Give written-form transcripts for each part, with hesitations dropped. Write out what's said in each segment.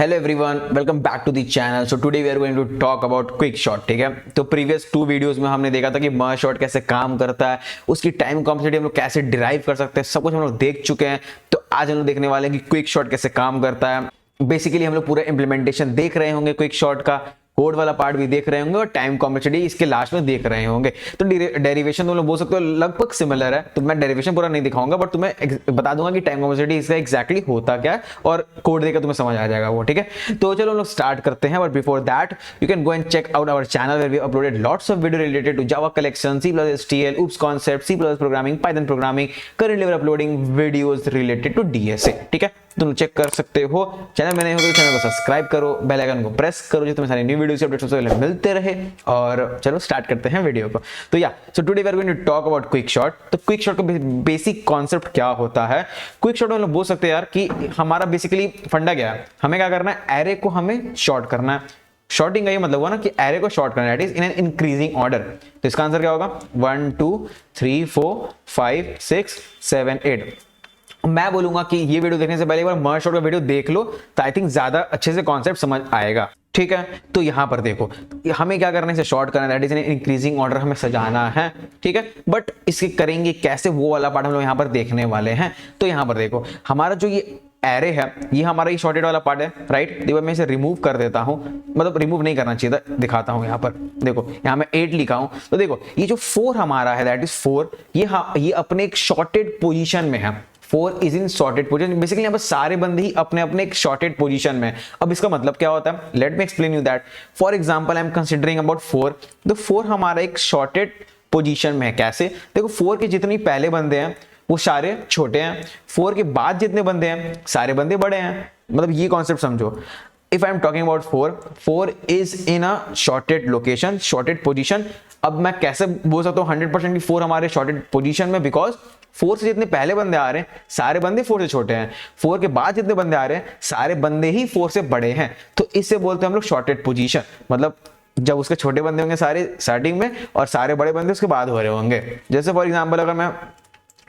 Hello everyone, welcome back to the channel. So today we are going to talk about quick sort. ठीक है, तो previous 2 videos में हमने देखा था कि मर्ज शॉट कैसे काम करता है, उसकी टाइम कॉम्प्लेक्सिटी हम लोग कैसे डिराइव कर सकते हैं, सब कुछ हम लोग देख चुके हैं। तो आज हम लोग देखने वाले हैं कि क्विक शॉट कैसे काम करता है। बेसिकली हम लोग पूरा इंप्लीमेंटेशन देख रहे होंगे, क्विक शॉट का कोड वाला पार्ट भी देख रहे होंगे और टाइम कॉम्प्लेक्सिटी इसके लास्ट में देख रहे होंगे। तो डेरिवेशन तुम लोग बोल सकते हो लगभग सिमिलर है, तो मैं डेरिवेशन पूरा नहीं दिखाऊंगा, बट तुम्हें बता दूंगा कि टाइम कॉम्प्लेक्सिटी इसका एग्जैक्टली होता क्या है और कोड देखकर तुम्हें समझ आ जाएगा वो। ठीक है, तो चलो हम लोग स्टार्ट करते हैं। But before that you can go and check out our channel where we uploaded lots of video related to Java collection, C++, OOPs concept, C++ programming, Python programming, currently we are uploading videos related to DSA. ठीक है, तुम check कर सकते हो। Channel में नहीं हो तो चैनल को सब्सक्राइब करो, बेल आइकन को प्रेस करो जो तुम्हें सारी न्यू वीडियोस के अपडेट्स सबसे पहले मिलते रहे। और चलो स्टार्ट करते हैं वीडियो को। तो so today we are going to talk about quick sort. तो क्विक शॉट का बेसिक कॉन्सेप्ट क्या होता है? क्विक शॉट में लोग बोल सकते हैं यार कि हमारा बेसिकली फंडा क्या है, हमें क्या करना है, एरे को हमें शॉर्ट करना है। शॉर्टिंग का ये मतलब हुआ ना कि एरे को शॉर्ट करना है, इन एन इंक्रीजिंग ऑर्डर। तो इसका आंसर क्या होगा? 1 2 3 4 5 6 7 8। मैं बोलूंगा कि ये वीडियो देखने से पहले एक बार मर्ज शॉट का वीडियो देख लो, तो आई थिंक ज्यादा अच्छे से कॉन्सेप्ट समझ आएगा। ठीक है, तो यहां पर देखो हमें क्या करना है, इसे शॉर्ट करना है, that is in increasing order हमें सजाना है। ठीक है, बट इसके करेंगे कैसे वो वाला पार्ट हम लोग यहां पर देखने वाले हैं। तो यहां पर देखो हमारा जो ये एरे है, ये हमारा ये शॉर्टेड वाला पार्ट है, राइट। देखो मैं इसे रिमूव कर देता हूं, मतलब रिमूव नहीं करना चाहिए था, दिखाता हूं। यहां पर देखो, यहां मैं 8 लिखा हूं, तो देखो ये जो 4 हमारा है, दैट इज 4, ये अपने एक शॉर्टेड पोजीशन में है। 4 is in shorted position. Basically यहाँ पर सारे बंदे ही अपने अपने एक शॉर्टेड पोजीशन में। अब इसका मतलब क्या होता है, let me explain you that. For example I am considering about 4, तो 4 हमारा एक शॉर्टेड पोजीशन में है। कैसे? देखो 4 के जितने पहले बंदे हैं वो सारे छोटे हैं, 4 के बाद जितने बंदे हैं सारे बंदे बड़े हैं। मतलब ये कॉन्सेप्ट समझो। If I am talking about 4 is in a shorted location, shorted position। अब मैं कैसे बोल सकता हूँ 100% कि 4 हमारे shorted position में, बिकॉज 4 से जितने पहले बंदे आ रहे हैं सारे बंदे 4 से छोटे हैं, 4 के बाद जितने बंदे आ रहे हैं सारे बंदे ही 4 से बड़े हैं। तो इससे बोलते हैं हम लोग शॉर्टेड पोजीशन। मतलब जब उसके छोटे बंदे होंगे सारे स्टार्टिंग में और सारे बड़े बंदे उसके बाद हो रहे होंगे। जैसे फॉर एग्जाम्पल अगर मैं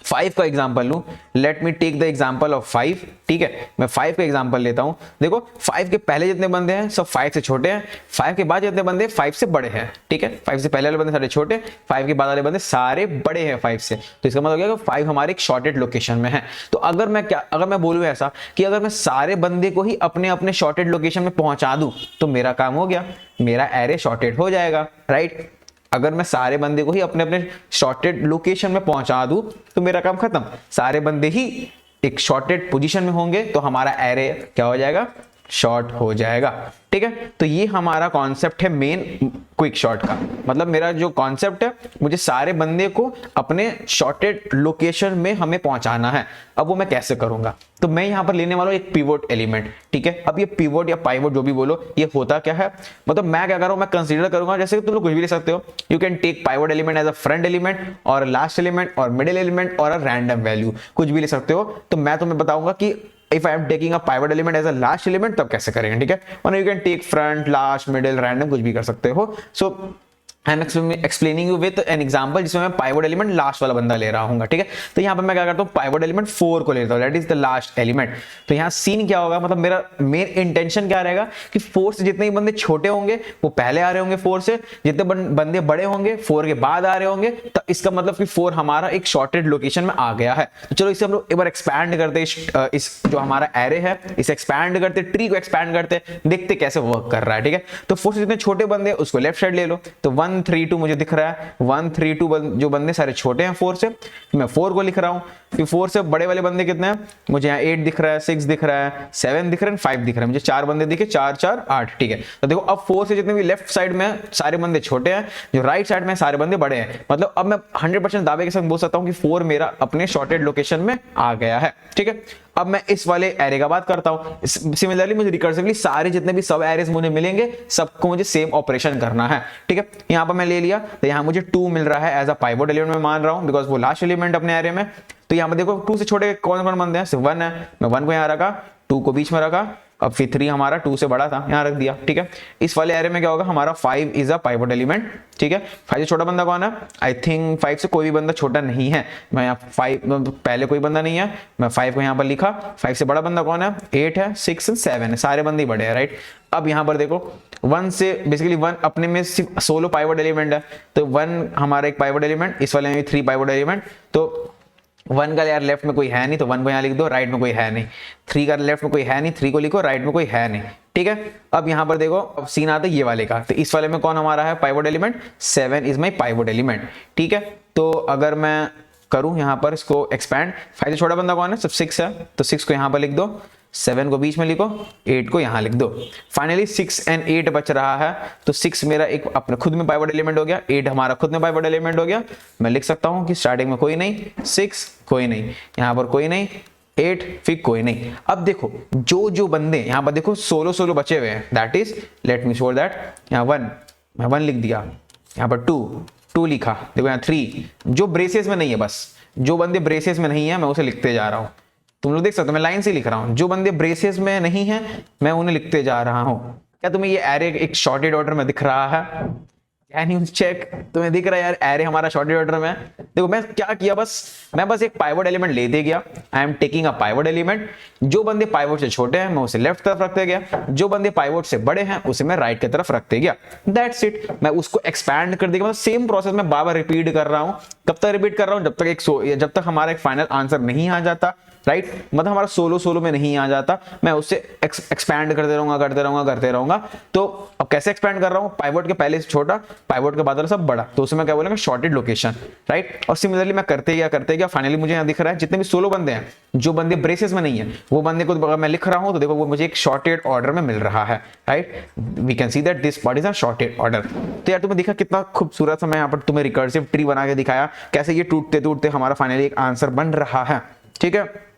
5 का एग्जांपल लूं, let me take the example of 5। ठीक है, मैं 5 का एग्जांपल लेता हूं। देखो 5 के पहले जितने बंदे हैं सब 5 से छोटे हैं, 5 के बाद जितने बंदे 5 से बड़े हैं। ठीक है, 5 से पहले वाले बंदे सारे छोटे, 5 के बाद वाले बंदे सारे बड़े हैं 5 से। तो इसका मतलब क्या है कि 5 हमारे एक शॉर्टेड लोकेशन में है। तो अगर मैं बोलूं ऐसा कि अगर मैं सारे बंदे को ही अपने अपने शॉर्टेड लोकेशन में पहुंचा दूं तो मेरा काम हो गया, मेरा एरे शॉर्टेड हो जाएगा, राइट। अगर मैं सारे बंदे को ही अपने अपने शॉर्टेड लोकेशन में पहुंचा दूं तो मेरा काम खत्म। सारे बंदे ही एक शॉर्टेड पोजीशन में होंगे तो हमारा एरे क्या हो जाएगा? शॉर्ट हो जाएगा। ठीक है, तो ये हमारा कॉन्सेप्ट है मेन क्विक शॉट का। मतलब मेरा जो कॉन्सेप्ट है, मुझे सारे बंदे को अपने शॉर्टेड लोकेशन में हमें पहुंचाना है। अब वो मैं कैसे करूंगा? तो मैं यहां पर लेने वाला हूं एक पिवोट एलिमेंट। ठीक है, अब ये पिवोट या पाइवोट जो भी बोलो, ये होता क्या है, मतलब मैं क्या कर रहा हूं, मैं कंसीडर करूंगा, जैसे तुम लोग कुछ भी ले सकते हो। You can take pivot element as a front element और लास्ट एलिमेंट और मिडिल एलिमेंट और अ रैंडम वैल्यू, कुछ भी ले सकते हो। तो मैं तुम्हें बताऊंगा कि if I am taking a pivot element as a last element तब कैसे करेंगे। ठीक है, और you can take front, last, middle, random, कुछ भी कर सकते हो। So I'm explaining you with an example जिसमें मैं पाइवोट एलिमेंट लास्ट वाला बंदा ले रहा हूँ। ठीक है, तो यहाँ पे मैं क्या करता हूँ, पाइवोट एलिमेंट 4 को लेता हूँ, that is the last element. तो यहाँ सीन क्या होगा, मतलब मेरा मेन इंटेंशन क्या रहेगा कि 4 से जितने ही बंदे छोटे होंगे वो पहले आ रहे होंगे, 4 से जितने बंदे बड़े होंगे 4 के बाद आ रहे होंगे। तो इसका मतलब कि 4 हमारा एक शॉर्टेड लोकेशन में आ गया है। तो चलो इसे हम लोग एक बार एक्सपैंड करते, इस जो हमारा एरे है इसे एक्सपैंड करते, ट्री को एक्सपैंड करते, देखते कैसे वर्क कर रहा है। ठीक है, तो 4 से जितने छोटे बंदे उसको लेफ्ट साइड ले लो, तो 1 3 2 मुझे दिख रहा है। 1 3 2 जो बंदे सारे छोटे हैं 4 से, मैं 4 को लिख रहा हूं। फिर 4 से बड़े वाले बंदे कितने हैं, मुझे यहाँ 8 दिख रहा है, 6 दिख रहा है, 7 दिख रहा है, 5 दिख रहा है, मुझे 4 बंदे दिखे, 4 4 8। ठीक है, तो देखो अब 4 से जितने भी लेफ्ट साइड में सारे बंदे छोटे हैं, जो राइट साइड में सारे बंदे बड़े हैं। मतलब अब मैं 100% दावे के साथ बोल सकता हूं कि 4 मेरा अपने शॉर्टेड लोकेशन में आ गया है। ठीक है, अब मैं इस वाले एरे का बात करता हूं। सिमिलरली मुझे रिकर्सिवली सारे जितने भी सब एरेस मुझे मिलेंगे सबको मुझे सेम ऑपरेशन करना है। ठीक है, यहां पर मैं ले लिया, तो यहां मुझे 2 मिल रहा है एज अ पाइवोट एलिमेंट में मान रहा हूं, बिकॉज वो लास्ट एलिमेंट अपने एरे में। तो यहां पर देखो 2 से छोटे कौन कौन बंदे हैं, सिर्फ 1 है। मैं 1 को यहां रखा, 2 को बीच में रखा अब फिर 3 हमारा 2 से बड़ा था, यहाँ रख दिया, ठीक है। इस वाले एरे में क्या होगा, हमारा 5 इज अ पाइवट एलिमेंट, ठीक है। 5 से छोटा बंदा कौन है, आई थिंक 5 से कोई भी बंदा छोटा नहीं है। मैं यहाँ 5 पहले कोई बंदा नहीं है, मैं 5 को यहाँ पर लिखा। 5 से बड़ा बंदा कौन है, 8 है, 6 और 7 है, सारे बंदे ही बड़े हैं, राइट। अब यहाँ पर देखो 1 से बेसिकली 1 अपने में सिर्फ सोलो पाइवट एलिमेंट है, तो 1 हमारा एक पाइवट एलिमेंट, इस वाले में भी 3 पाइवट एलिमेंट, तो 1 का यार लेफ्ट में कोई है नहीं तो 1 को यहाँ लिख दो, राइट में कोई है नहीं। 3 का लेफ्ट में कोई है नहीं, 3 को लिखो, राइट में कोई है नहीं, ठीक है। अब यहाँ पर देखो, अब सीन आता है ये वाले का, तो इस वाले में कौन हमारा है pivot element, 7 is my pivot element, ठीक है। तो अगर मैं करूँ यहाँ पर इसको एक्सपैंड, 5 से छोटा बंदा कौन है, सब 6 है, तो 6 को यहाँ पर लिख दो, 7 को बीच में लिखो, 8 को यहाँ लिख दो। फाइनली 6 और 8 बच रहा है, तो 6 मेरा एक अपने खुद में पाइवट एलिमेंट हो गया, 8 हमारा खुद में पाइवट एलिमेंट हो गया। मैं लिख सकता हूँ कि स्टार्टिंग में कोई नहीं, 6 कोई नहीं, यहाँ पर कोई नहीं, 8 फिर कोई नहीं। अब देखो जो बंदे यहाँ पर देखो सोलो बचे हुए हैं, that is let me show that, यहाँ 1 मैं 1 लिख दिया, यहाँ पर 2 लिखा, देखो यहाँ 3 जो ब्रेसेस में नहीं है, बस जो बंदे ब्रेसेस में नहीं है मैं उसे लिखते जा रहा हूँ। तुम लोग देख सकते हो मैं लाइन से लिख रहा हूं, जो बंदे ब्रेसेस में नहीं है मैं उन्हें लिखते जा रहा हूं। क्या तुम्हें ये एरे एक शॉर्टेड ऑर्डर में दिख रहा है, कैन यू चेक, तुम्हें दिख रहा है यार एरे हमारा शॉर्टेड ऑर्डर में। देखो मैं क्या किया, मैं बस एक पाइवट एलिमेंट लेते गया, आई am taking a pivot element. जो बंदे पाइवट से छोटे हैं मैं उसे लेफ्ट तरफ रखते गया, जो बंदे पाइवट से बड़े हैं उसे मैं राइट की तरफ रखते गया, दैट्स इट। मैं उसको एक्सपैंड कर देगा, मतलब सेम प्रोसेस में बार बार रिपीट कर रहा हूं। कब तक रिपीट कर रहा हूं, जब तक हमारा एक फाइनल आंसर नहीं आ जाता, राइट मतलब हमारा सोलो में नहीं आ जाता, मैं उससे एक्सपैंड करते रहूंगा। तो अब कैसे एक्सपैंड कर रहा हूं, पाइवट के पहले से छोटा, पाइवट के बाद सब बड़ा, तो उसमें क्या बोलेंगे शॉर्टेड लोकेशन, राइट। और सिमिलरली मैं करते गया, फाइनली मुझे यहाँ दिख रहा है जितने भी सोलो बंदे हैं, जो बंदे ब्रेसेस में नहीं है वो बंदे को मैं लिख रहा हूं, तो देखो वो मुझे एक शॉर्टेड ऑर्डर में मिल रहा है, right. We can see that this part is a sorted order. तो यार तुम्हें दिखा कितना खूबसूरत सा मैं यहाँ पर तुम्हें रिकर्सिव ट्री बना के दिखाया, कैसे ये टूटते हमारा फाइनली एक आंसर बन रहा है, ठीक है।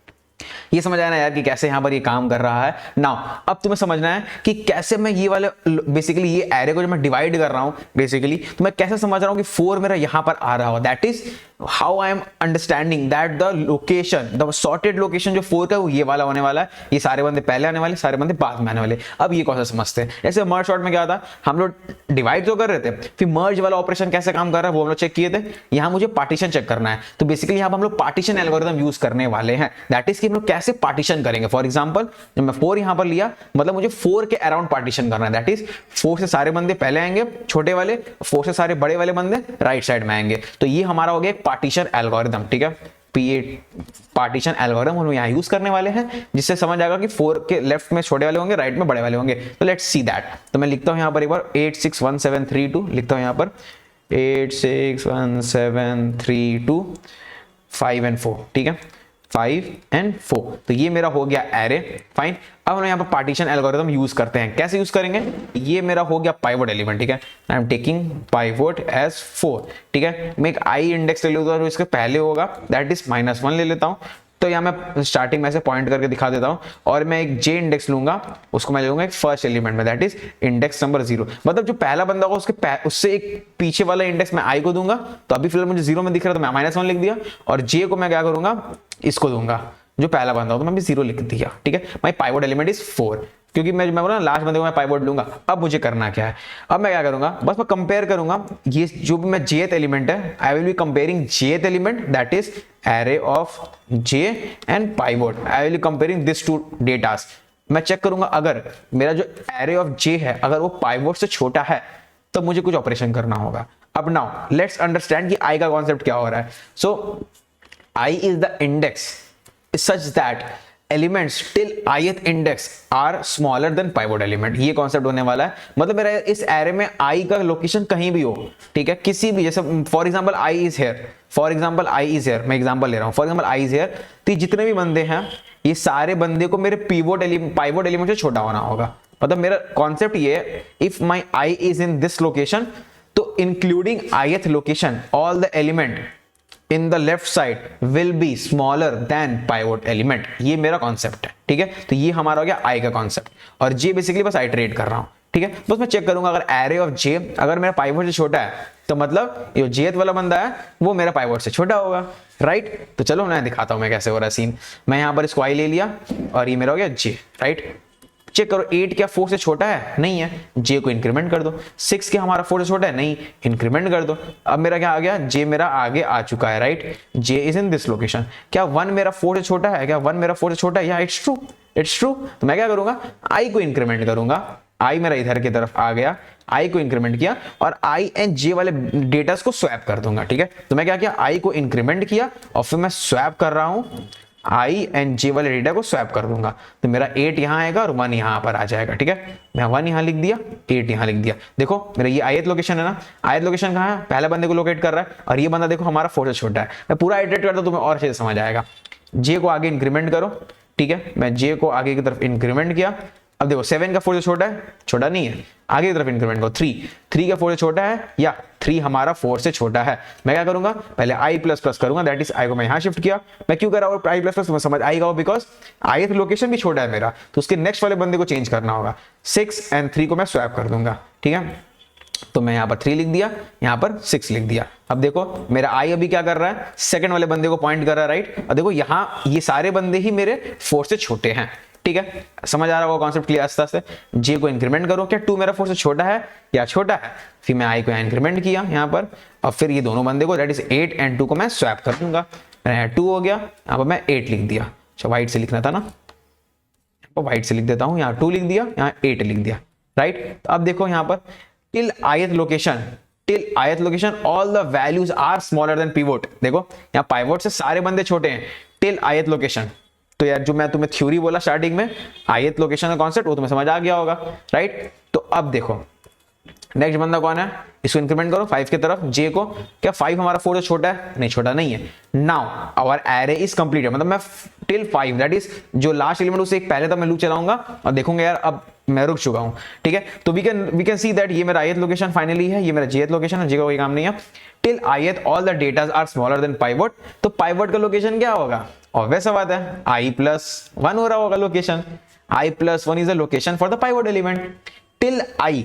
ये समझ आया ना यार कि कैसे यहां पर ये काम कर रहा है। नाउ अब तुम्हें समझना है कि कैसे मैं ये वाले बेसिकली ये एरे को जो मैं डिवाइड कर रहा हूं बेसिकली, तो मैं कैसे समझ रहा हूं कि 4 मेरा यहां पर आ रहा हो, that is how I am understanding that the location, the sorted location जो 4 का वो ये वाला होने वाला है, ये सारे बंदे पहले आने वाले, सारे बंदे बाद में आने वाले। अब ये कौन सा समझते हैं, जैसे मर्ज शॉर्ट में क्या था, हम लोग डिवाइड तो कर रहे थे, फिर मर्ज वाला ऑपरेशन कैसे काम कर रहा है वो हम लोग चेक किए थे। यहां मुझे पार्टीशन चेक करना है, तो बेसिकली यहां पर हम लोग पार्टीशन एल्गोरिथम यूज करने वाले हैं, दैट इज कि हम लोग कैसे पार्टीशन करेंगे। फॉर एग्जांपल जब मैं 4 यहां पर लिया, मतलब मुझे 4 के अराउंड पार्टीशन करना है, दैट इज 4 से सारे बंदे पहले आएंगे छोटे वाले, 4 से सारे बड़े वाले बंदे राइट साइड में आएंगे। तो ये हमारा हो गया एक पार्टीशन एल्गोरिथम, ठीक है। पार्टीशन एल्गोरिथम हम यहां यूज करने वाले हैं, जिससे समझ आएगा कि 4 के लेफ्ट में छोटे वाले होंगे, राइट में बड़े वाले होंगे। तो लेट्स सी दैट। तो मैं लिखता हूं यहां पर एक बार 8 6 1 7 3 2 लिखता हूं यहां पर 8 6 1 7 3 2 5 and 4, ठीक है, 5 and 4। तो ये मेरा हो गया एरे, फाइन। अब हम यहाँ पर पार्टीशन एल्गोरिथम यूज करते हैं, कैसे यूज करेंगे, ये मेरा हो गया पाइवट एलिमेंट, ठीक है। I am taking pivot as 4, ठीक है। मैं एक आई इंडेक्स ले लूंगा जो इसके पहले होगा, दैट इज -1 ले लेता हूँ। तो यहाँ मैं स्टार्टिंग में से पॉइंट करके दिखा देता हूँ, और मैं एक जे इंडेक्स लूंगा, उसको मैं ले लूंगा एक फर्स्ट एलिमेंट में, दैट इज इंडेक्स नंबर 0। मतलब जो पहला बंदा होगा उससे एक पीछे वाला इंडेक्स मैं आई को दूंगा, तो अभी फिलहाल मुझे 0 में दिख रहा है तो मैं -1 लिख दिया, और जे को मैं क्या करूंगा, इसको दूंगा जो पहला बंदा हो, तो मैं भी 0 लिख दिया, ठीक है। माई पाइवट एलिमेंट इज 4, क्योंकि मैं बोला लास्ट बंदे को मैं पाइवट लूंगा। अब मुझे करना क्या है, अब मैं क्या करूंगा, बस मैं कंपेयर करूंगा ये जो भी मैं जेथ एलिमेंट है, I will be comparing jth element, that is array of j and pivot, I will be comparing this to datas. मैं चेक करूंगा अगर मेरा जो एरे ऑफ जे है अगर वो पाइवट से छोटा है तो मुझे कुछ ऑपरेशन करना होगा। अब नाउ लेट्स अंडरस्टैंड कि आई का कॉन्सेप्ट क्या हो रहा है। So I is the index such that elements till ith index are smaller than pivot element, ये कॉन्सेप्ट होने वाला है। मतलब मेरा इस एरे में i का लोकेशन कहीं भी हो, ठीक है, किसी भी, जैसे for example i is here, for example i is here, मैं एग्जांपल ले रहा हूं, for example i is here, तो जितने भी बंदे हैं ये सारे बंदे को मेरे पाइवट एलिमेंट से छोटा होना होगा। मतलब मेरा कॉन्सेप्ट ये है, if my i is in this location, तो including ith location all the element in the left side will be smaller than pivot element, ये मेरा कॉन्सेप्ट है, ठीक है। तो ये हमारा हो गया i का कॉन्सेप्ट, और j बेसिकली बस आइटरेट कर रहा हूं, ठीक है। बस मैं चेक करूंगा अगर एरे ऑफ j अगर मेरा पाइवट से छोटा है तो मतलब ये jth वाला बंदा है वो मेरा पाइवट से छोटा होगा, राइट। तो चलो मैं दिखाता हूं मैं कैसे हो रहा है सीन। मैं यहां पर इसको i ले लिया और ये मेरा हो गया j, राइट। चेक करो 8 क्या 4 से छोटा है? नहीं है, j को इंक्रीमेंट कर दो। 6 क्या हमारा 4 से छोटा है? नहीं, इंक्रीमेंट कर दो। अब मेरा क्या आ गया? j मेरा आगे आ चुका है, right? j is in this location. क्या 1 मेरा 4 से छोटा है? क्या 1 मेरा 4 से छोटा है? या इट्स ट्रू, इट्स ट्रू। तो मैं क्या करूंगा? i को इंक्रीमेंट करूंगा। i मेरा इधर की तरफ आ गया, i को इंक्रीमेंट किया और i एंड j वाले डेटास को स्वैप कर दूंगा, ठीक है? तो मैं क्या किया? i को इंक्रीमेंट किया और फिर मैं स्वैप कर रहा हूं, i एंड j वाले डेटा को स्वैप कर दूंगा। तो मेरा 8 यहां आएगा और 1 यहां पर आ जाएगा, ठीक है? मैं 1 यहां लिख दिया, 8 यहां लिख दिया। देखो मेरा ये ith लोकेशन है ना, ith लोकेशन कहां है? पहले बंदे को लोकेट कर रहा है और ये बंदा देखो हमारा 4 से छोटा है। मैं पूरा इटरेट करता हूं, तुम्हें और अच्छे से समझ आएगा। j को आगे इंक्रीमेंट करो, ठीक है? मैं j को आगे की तरफ इंक्रीमेंट किया। अब देखो 7 का 4 से छोटा है? छोटा नहीं है। आगे की तरफ इंक्रीमेंट करो, 3 का 4 से छोटा है? या 3 हमारा 4 से छोटा है। मैं क्या करूंगा? पहले i प्लस प्लस करूंगा, दैट इज i को मैं यहां शिफ्ट किया। मैं क्यों कर रहा हूं i प्लस प्लस? तुम्हें समझ आएगा, बिकॉज ith लोकेशन भी छोटा है मेरा, तो उसके नेक्स्ट वाले बंदे को चेंज करना होगा। 6 एंड 3 को मैं स्वैप कर दूंगा, ठीक है? तो मैं यहां पर 3 लिख दिया, यहां पर 6 लिख दिया। अब देखो मेरा i अभी क्या कर रहा है? सेकंड वाले बंदे को पॉइंट कर रहा है, राइट? और देखो यहां ये सारे बंदे ही मेरे 4 से छोटे हैं, ठीक है? समझ आ रहा होगा कॉन्सेप्ट क्लियर? आस्ते आस्ते j को इंक्रीमेंट करो। क्या 2 मेरा 4 से छोटा है या छोटा है? फिर मैं i को इंक्रीमेंट किया यहां पर और फिर ये दोनों बंदे को, दैट इज 8 एंड 2 को मैं स्वैप कर दूंगा। 2 हो गया, यहां पर मैं 8 लिख दिया। अच्छा व्हाइट से लिखना था ना, व्हाइट से लिख देता हूं। यहां 2 लिख दिया, यहां 8 लिख दिया, राइट? तो अब देखो यहां पर till ith location all the values are smaller than pivot। देखो यहाँ पाइवोट से सारे बंदे छोटे हैं till ith location। तो यार जो मैं तुम्हें थ्योरी बोला स्टार्टिंग में, ith लोकेशन का कॉन्सेप्ट, वो तुम्हें समझ आ गया होगा, राइट? तो अब देखो नेक्स्ट बंदा कौन है? इसको इंक्रीमेंट करो 5 की तरफ, j को। क्या 5 हमारा 4 से छोटा है? नहीं, छोटा नहीं है। Now our array is completed, मतलब मैं टिल 5, दैट इज जो लास्ट एलिमेंट उससे एक पहले तक मैं लूप चलाऊंगा और देखूंगा यार अब मैं रुक चुका हूं, ठीक है? तो वी कैन सी दैट ये मेरा ith लोकेशन फाइनली है, ये मेरा jth लोकेशन है, j का कोई काम नहीं है। Till ith all the datas are smaller than pivot. तो पाइवोट का लोकेशन क्या होगा? ऑब्वियस सा बात है, i प्लस 1 हो रहा होगा location. i plus 1 is the location for the pivot element. Till i,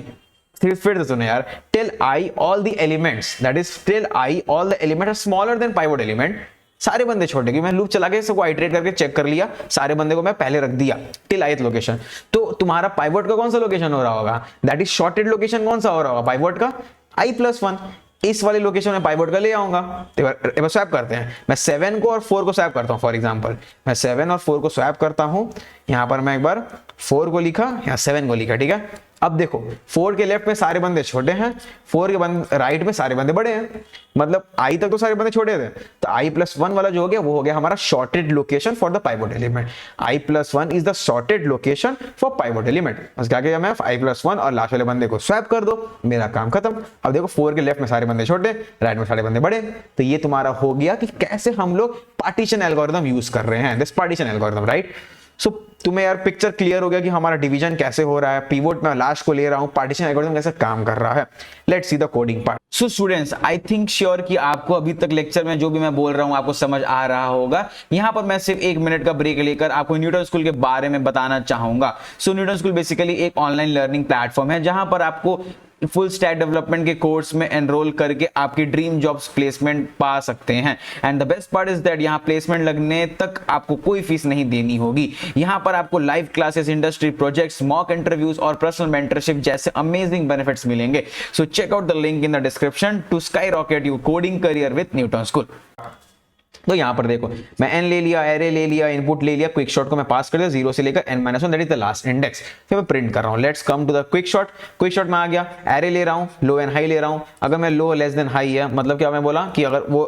फिर से सुनो यार, till i all the elements, that is till i all the elements are smaller than pivot element। सारे बंदे छोटे, कि मैं लूप चला के सबको आइटरेट करके चेक कर लिया, सारे बंदे को मैं पहले रख दिया टिल ith लोकेशन। तो तुम्हारा पाइवोट का कौन सा लोकेशन हो रहा होगा? दैट इज शॉर्टेड लोकेशन कौन सा हो रहा होगा पाइवोट का? i plus 1। इस वाले लोकेशन में पाइवोट का ले आऊंगा। एक बार स्वैप करते हैं, मैं 7 को और 4 को स्वैप करता हूं। फॉर एग्जांपल मैं 7 और 4 को स्वैप करता हूं। यहां पर मैं एक बार 4 को लिखा, यहां 7 को लिखा, ठीक है? अब देखो 4 के लेफ्ट में सारे बंदे छोटे हैं, 4 के राइट में सारे बंदे बड़े हैं, मतलब i तक तो सारे बंदे छोटे थे। तो i प्लस 1 वाला जो हो गया वो हो गया हमारा shorted location for the pivot element. i plus 1 is the shorted location for pivot element. बस क्या किया मैं? i प्लस 1 और लास्ट वाले बंदे को स्वैप कर दो, मेरा काम खत्म। अब देखो 4 के लेफ्ट में सारे बंदे छोटे, राइट में सारे बंदे बड़े। तो ये तुम्हारा हो गया कि कैसे हम लोग पार्टीशन एल्गोरिथम यूज कर रहे हैं, दिस पार्टीशन एल्गोरिथम, राइट? सो तुम्हें यार पिक्चर क्लियर हो गया कि हमारा डिवीजन कैसे हो रहा है, पिवोट में लास्ट को ले रहा हूं, पार्टीशन एल्गोरिथम कैसे काम कर रहा है। Let's see the coding part. So students, I think sure कि आपको अभी तक लेक्चर में जो भी मैं बोल रहा हूं आपको समझ आ रहा होगा। यहां पर मैं सिर्फ 1 मिनट का ब्रेक लेकर आपको न्यूटन स्कूल के बारे में बताना चाहूंगा। सो न्यूटन स्कूल बेसिकली एक ऑनलाइन लर्निंग प्लेटफॉर्म है जहां पर आपको फुल स्टैक डेवलपमेंट के कोर्स में एनरोल करके आपकी ड्रीम जॉब्स प्लेसमेंट पा सकते हैं। And the best part is that यहाँ प्लेसमेंट लगने तक आपको कोई फीस नहीं देनी होगी। यहाँ पर आपको live classes, industry projects, mock interviews और पर्सनल मेंटरशिप जैसे अमेजिंग बेनिफिट्स मिलेंगे। So check out the link in the description to skyrocket your coding career with Newton School. तो यहां पर देखो मैं n ले लिया, एरे ले लिया, इनपुट ले लिया, क्विक शॉट को मैं पास कर दिया 0 से लेकर n-1, that is the last index. फिर मैं प्रिंट कर रहा हूं। Let's come to the quick sort. Quick sort में आ गया, एरे ले रहा हूं, लो एंड हाई ले रहा हूं। अगर मैं लो लेस देन हाई है, मतलब क्या मैं बोला कि अगर वो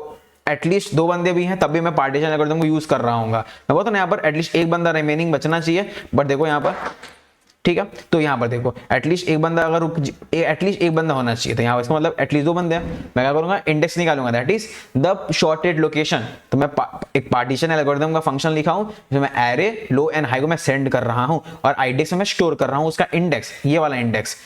एटलीस्ट 2 बंदे भी हैं तब भी मैं पार्टीशन एल्गोरिथम को यूज कर रहा हूँ। मैं बोलता हूं यहाँ पर एटलीस्ट 1 बंदा रिमेनिंग बचना चाहिए, बट देखो यहाँ पर, ठीक है? तो यहाँ पर देखो एटलीस्ट 1 बंदा अगर एटलीस्ट 1 बंदा होना चाहिए, तो यहाँ इसका मतलब एटलीस्ट 2 बंदे हैं। मैं क्या करूंगा? इंडेक्स निकालूंगा, that is the shorted location. तो मैं एक पार्टीशन एल्गोरिथम का फंक्शन लिखा हूं जिसमें मैं एरे, लो एंड हाई को मैं सेंड कर रहा हूं और आईडेक्स में मैं स्टोर कर रहा हूं उसका इंडेक्स, ये वाला इंडेक्स,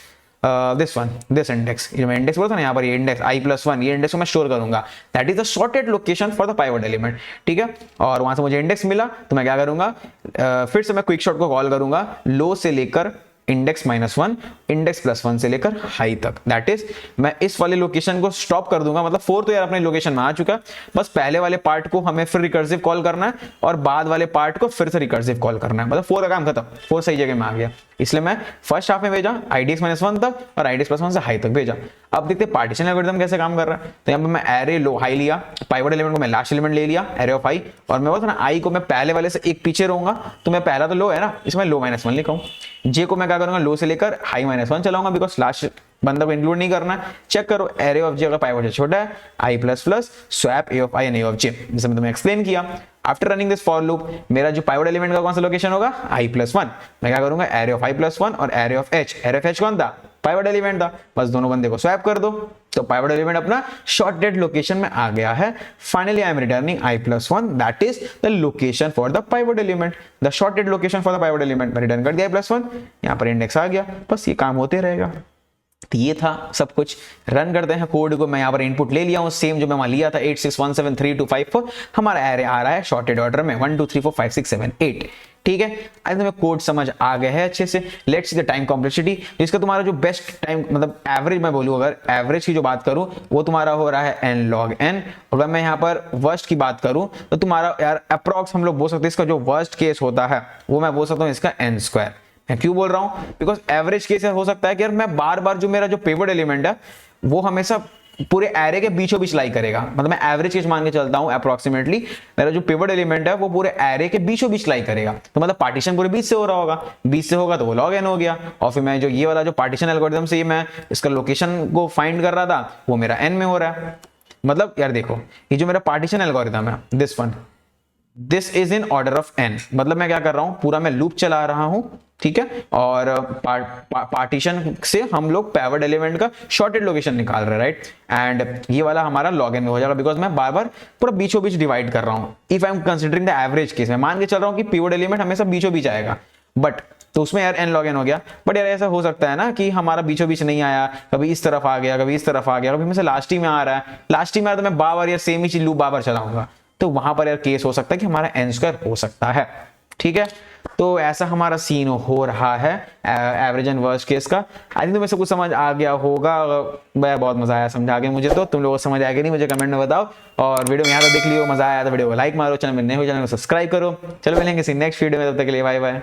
दिस इंडेक्स, जो मैं इंडेक्स बोलता ना यहाँ पर, ये इंडेक्स i+1, ये इंडेक्स को मैं स्टोर करूंगा, that is the sorted location for the pivot element, ठीक है? और वहां से मुझे इंडेक्स मिला तो मैं क्या करूंगा? फिर से मैं क्विक शॉट को कॉल करूंगा, लो से लेकर इंडेक्स -1, इंडेक्स +1 से लेकर हाई तक। दैट इज मैं इस वाले लोकेशन को स्टॉप कर दूंगा, मतलब 4 तो यार अपने लोकेशन में आ चुका है, बस पहले वाले पार्ट को हमें फिर रिकर्सिव कॉल करना है और बाद वाले पार्ट को फिर से रिकर्सिव कॉल करना है, मतलब 4 का काम खत्म, 4 सही जगह में आ गया। इसलिए मैं फर्स्ट हाफ में भेजा IDX -1 तक और IDX +1 से हाई तक भेजा। अब देखते पार्टीशन एल्गोरिथम कैसे काम कर रहा है। तो यहाँ पे मैं एरे लो हाई लिया, पाइवट एलिमेंट को मैं लास्ट एलिमेंट ले लिया, एरे ऑफ आई, और मैं बोलता ना आई को मैं पहले वाले से एक पीछे रहूंगा, तो मैं पहला तो लो है ना, इसमें लो -1 लिखा हूं। जे को मैं क्या करूंगा, लो से लेकर हाई -1 चलाऊंगा, बिकॉज लास्ट बंदा को इंक्लूड नहीं करना। चेक करो एरे ऑफ जे अगर पाइवट से छोटा है, I plus plus swap A of I and A of J, जैसे मैं तुम्हें एक्सप्लेन किया। After running this for loop, मेरा जो पाइवट एलिमेंट का कौन सा लोकेशन होगा, i+1, मैं क्या करूंगा एरे ऑफ i+1 और array of h, array of h कौन था, पाइवट एलिमेंट था, बस दोनों बंदे को स्वैप कर दो, तो पाइवट एलिमेंट अपना शॉर्टेड लोकेशन में आ गया है। Finally I am returning i+1, that is the location for the pivot element, the shorted location for the pivot element. मैं रिटर्न कर दिया i+1, यहाँ पर इंडेक्स आ गया, बस ये काम होते रहेगा। तो ये था सब कुछ। रन करते हैं कोड को, मैं यहाँ पर इनपुट ले लिया हूँ सेम जो मैं वहां लिया था 86173254, हमारा एरे आ रहा है शॉर्टेड ऑर्डर में 1 2 3 4 5 6 7 8। ठीक है, आज तुम्हें कोड समझ आ गया है अच्छे से। Let's see the time complexity, जिसका तुम्हारा जो बेस्ट टाइम, मतलब एवरेज मैं बोलूँ, अगर एवरेज की जो बात करूं वो तुम्हारा हो रहा है n log n, और अगर मैं यहाँ पर वर्स्ट की बात करूं तो तुम्हारा यार अप्रॉक्स हम लोग बोल सकते हैं इसका जो वर्स्ट केस होता है वो मैं बोल सकता हूँ इसका n²। मैं क्यों बोल रहा हूं, बिकॉज एवरेज केस हो सकता है कि यार मैं बार बार जो मेरा जो पिवट एलिमेंट है वो हमेशा पूरे एरे के बीचों बीच लाई करेगा, मतलब मैं एवरेज केस मान के चलता हूं अप्रोक्सीमेटली, मेरा जो पिवट एलिमेंट है वो पूरे एरे के बीचों बीच लाई करेगा, तो मतलब पार्टीशन पूरे बीच से हो रहा होगा, बीच से होगा तो वो log n हो गया, और फिर मैं जो ये वाला जो पार्टीशन एल्गोरिथम से मैं इसका लोकेशन को फाइंड कर रहा था वो मेरा n में हो रहा है। मतलब यार देखो, ये जो मेरा पार्टीशन एल्गोरिथम है this is in order of n, मतलब मैं क्या कर रहा हूं, पूरा मैं लूप चला रहा हूं, ठीक है, और पार्टीशन से हम लोग पाइवट एलिमेंट का शॉर्टेड लोकेशन निकाल रहे हैं, राइट, एंड ये वाला हमारा log n में हो जाएगा, बिकॉज मैं बार बार पूरा बीचों बीच डिवाइड कर रहा हूं। If I am considering the average case, मैं मान के चल रहा हूं कि पिवट एलिमेंट हमेशा बीचों बीच आएगा, बट तो उसमें यार n log n हो गया, बट यार ऐसा हो सकता है ना कि हमारा बीचों बीच नहीं आया, कभी इस तरफ आ गया, कभी इस तरफ आ गया, कभी में लास्ट ही में आ रहा है, लास्ट ही में आ रहा है तो मैं बार यार सेम ही चीज लूप बार चलाऊंगा, तो वहां पर यार केस हो सकता है कि हमारा n² हो सकता है। ठीक है, तो ऐसा हमारा सीन हो रहा है एवरेज एंड वर्स्ट केस का। आई थिंक तुम्हें सब कुछ समझ आ गया होगा, बहुत मजा आया समझा के मुझे, तो तुम लोगों को समझ आया कि नहीं मुझे कमेंट में बताओ, और वीडियो यहाँ तक देख लियो, मजा आया तो वीडियो को लाइक मारो, चैनल में नए हो चैनल को सब्सक्राइब करो। चलो मिलेंगे किसी नेक्स्ट वीडियो में, तब तक के लिए बाय बाय।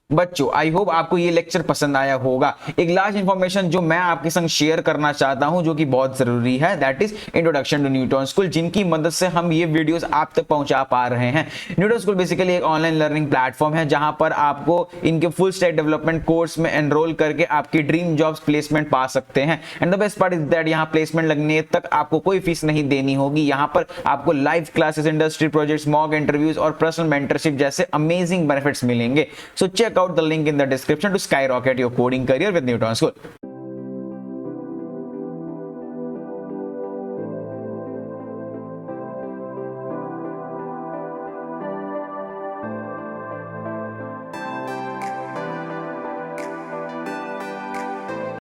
बच्चों आई होप आपको ये लेक्चर पसंद आया होगा। एक लास्ट इंफॉर्मेशन जो मैं आपके संग शेयर करना चाहता हूं जो कि बहुत जरूरी है, that is introduction to Newton School, जिनकी मदद से हम ये वीडियोस आप तक पहुंचा पा रहे हैं। न्यूटन स्कूल बेसिकली एक ऑनलाइन लर्निंग प्लेटफॉर्म है जहां पर आपको इनके फुल स्टैक डेवलपमेंट कोर्स में एनरोल करके आपकी ड्रीम जॉब्स प्लेसमेंट पा सकते हैं। And the best part is that यहाँ प्लेसमेंट लगने तक आपको कोई फीस नहीं देनी होगी। यहाँ पर आपको live classes, industry projects, mock interviews और पर्सनल मेंटरशिप जैसे अमेजिंग बेनिफिट्स मिलेंगे। सो check out the link in the description to skyrocket your coding career with Newton School.